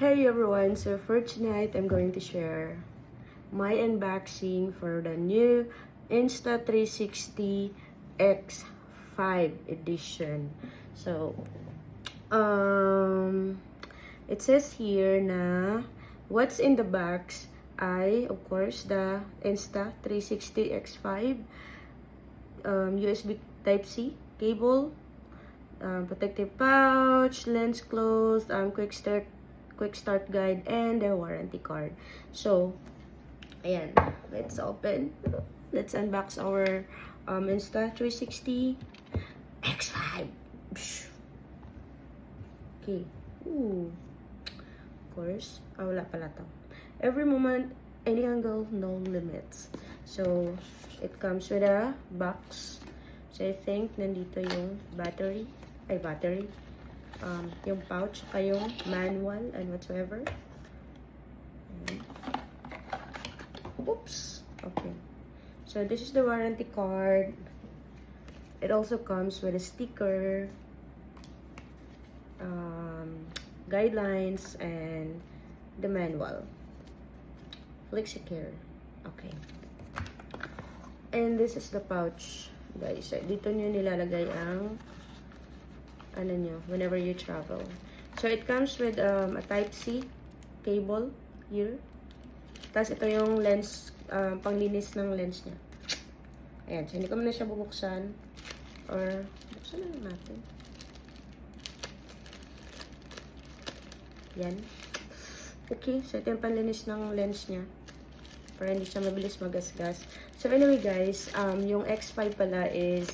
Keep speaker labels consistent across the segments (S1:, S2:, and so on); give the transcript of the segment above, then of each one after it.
S1: Hey everyone, so for tonight, I'm going to share my unboxing for the new Insta360 X5 edition. So, it says here na what's in the box ay, of course, the Insta360 X5 USB Type-C cable, protective pouch, lens closed, quick start guide, and the warranty card. So, ayan, let's open. Let's unbox our Insta360 X5. Okay. Ooh. Of course. Wala pala to. Every moment, any angle, no limits. So, it comes with a box. So, I think nandito yung battery. Yung pouch, yung manual and whatsoever. Oops. Okay. So, this is the warranty card. It also comes with a sticker, guidelines, and the manual. FlexiCare. Okay. And this is the pouch, guys. Dito nyo nilalagay ang whenever you travel. So, it comes with a Type-C cable here. Tapos, ito yung lens, panglinis ng lens niya. Ayan. So, hindi ko muna siya bubuksan. Or, buksan na lang natin. Yan. Okay. So, ito yung panlinis ng lens niya. Para hindi siya mabilis magasgas. So, anyway, guys, yung X5 pala is,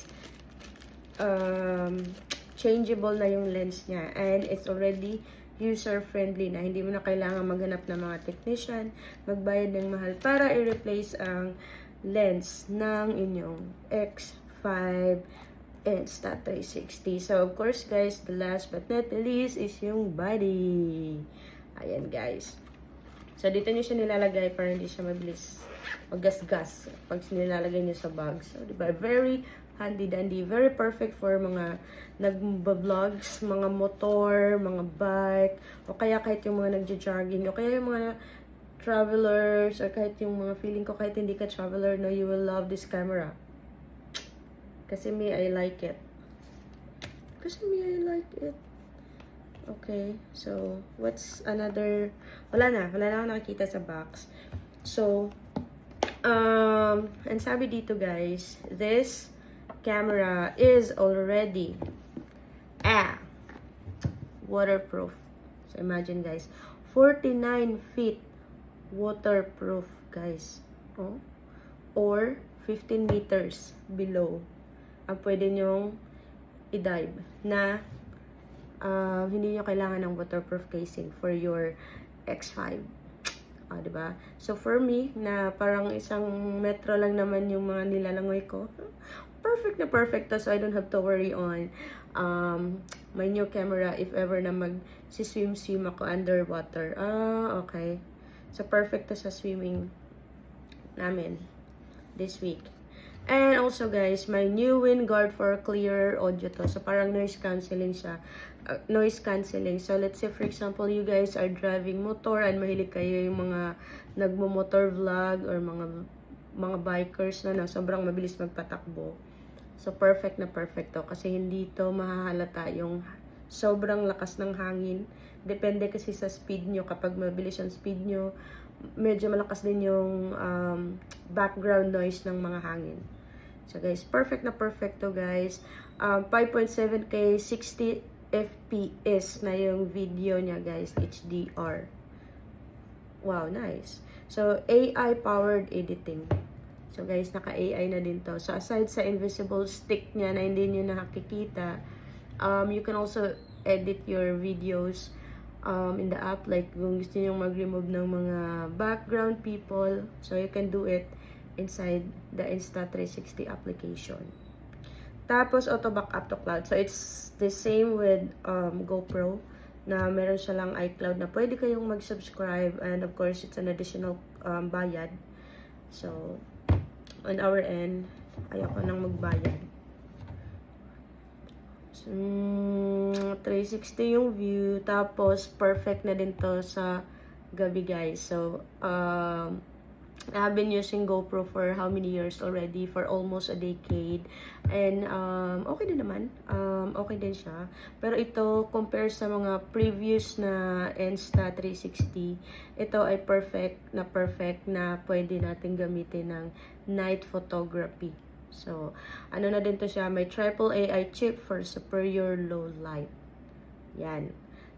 S1: changeable na yung lens niya, and it's already user-friendly na. Hindi mo na kailangan maghanap ng mga technician, magbayad ng mahal para i-replace ang lens ng inyong X5 Insta360. So, of course, guys, the last but not the least is yung body. Ayan, guys. So, dito nyo siya nilalagay para hindi siya mabilis maggasgas pag nilalagay nyo sa bag. So, diba? Very handy-dandy. Very perfect for mga nag-vlogs, mga motor, mga bike, o kaya kahit yung mga nagja-jogging, o kaya yung mga travelers, or kahit yung mga feeling ko kahit hindi ka traveler, no, you will love this camera. Kasi me, I like it. Okay, so, what's another, wala na ako nakikita sa box. So, and sabi dito, guys, this camera is already waterproof. So, imagine, guys, 49 feet waterproof, guys. Oh? Or 15 meters below ang pwede nyong i-dive na hindi nyo kailangan ng waterproof casing for your X5. Diba? So, for me, na parang isang metro lang naman yung mga nilalangoy ko, perfect na perfect to, so I don't have to worry on my new camera if ever na mag-swim ako underwater. Okay. So, perfect to sa swimming namin this week. And also, guys, my new wind guard for clear audio to. So, parang noise cancelling siya. Noise cancelling. So, let's say, for example, you guys are driving motor and mahilig kayo yung mga nagmo-motor vlog or mga bikers na sobrang mabilis magpatakbo. So, perfect na perfect to. Kasi hindi to mahahalata yung sobrang lakas ng hangin. Depende kasi sa speed nyo. Kapag mabilis yung speed nyo, medyo malakas din yung background noise ng mga hangin. So, guys, perfect na perfect to, guys. 5.7K, 60 FPS na yung video niya, guys. HDR. Wow, nice. So, AI-powered editing. So, guys, naka-AI na din to. So, aside sa invisible stick niya na hindi nyo nakikita, you can also edit your videos in the app. Like, kung gusto nyo mag-remove ng mga background people, so you can do it inside the Insta360 application. Tapos, auto backup to cloud. So, it's the same with GoPro na meron siya lang iCloud na pwede kayong mag-subscribe, and of course, it's an additional bayad. So, on our end, ayoko nang magbayad. So, 360 yung view. Tapos, perfect na din to sa gabi, guys. So, I have been using GoPro for how many years already? For almost a decade. And, okay din naman. Okay din siya. Pero ito, compare sa mga previous na Insta360, ito ay perfect na pwede natin gamitin ng night photography. So, ano na din to siya, may triple AI chip for superior low light. Yan.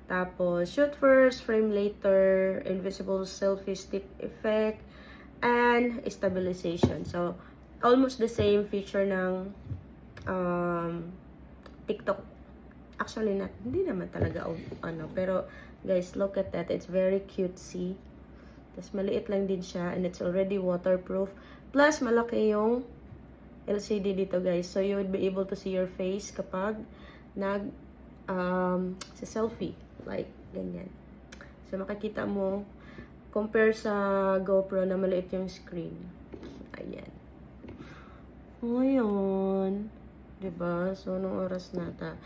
S1: Tapos, shoot first, frame later, invisible selfie stick effect, and stabilization. So, almost the same feature ng TikTok. Actually, hindi naman talaga pero guys, look at that. It's very cutesy. Tapos, maliit lang din siya, and it's already waterproof. Plus, malaki yung LCD dito, guys. So, you would be able to see your face kapag sa selfie. Like, ganyan. So, makikita mo, compare sa GoPro na maliit yung screen. Ayan. Ngayon, diba? So, nung oras nata.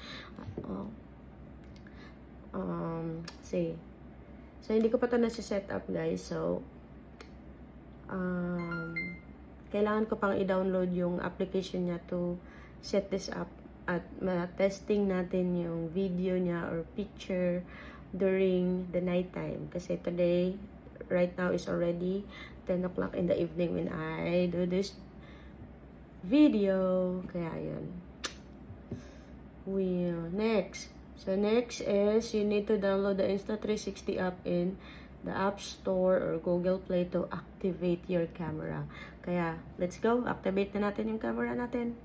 S1: So, hindi ko pa ito nasi-set up, guys. So, kailangan ko pang i-download yung application niya to set this up. At ma-testing natin yung video niya or picture during the night time. Kasi today, right now is already 10 o'clock in the evening when I do this video. Kaya yun. Next. So, next is you need to download the Insta360 app in the App Store or Google Play to activate your camera. Kaya, let's go. Activate na natin yung camera natin.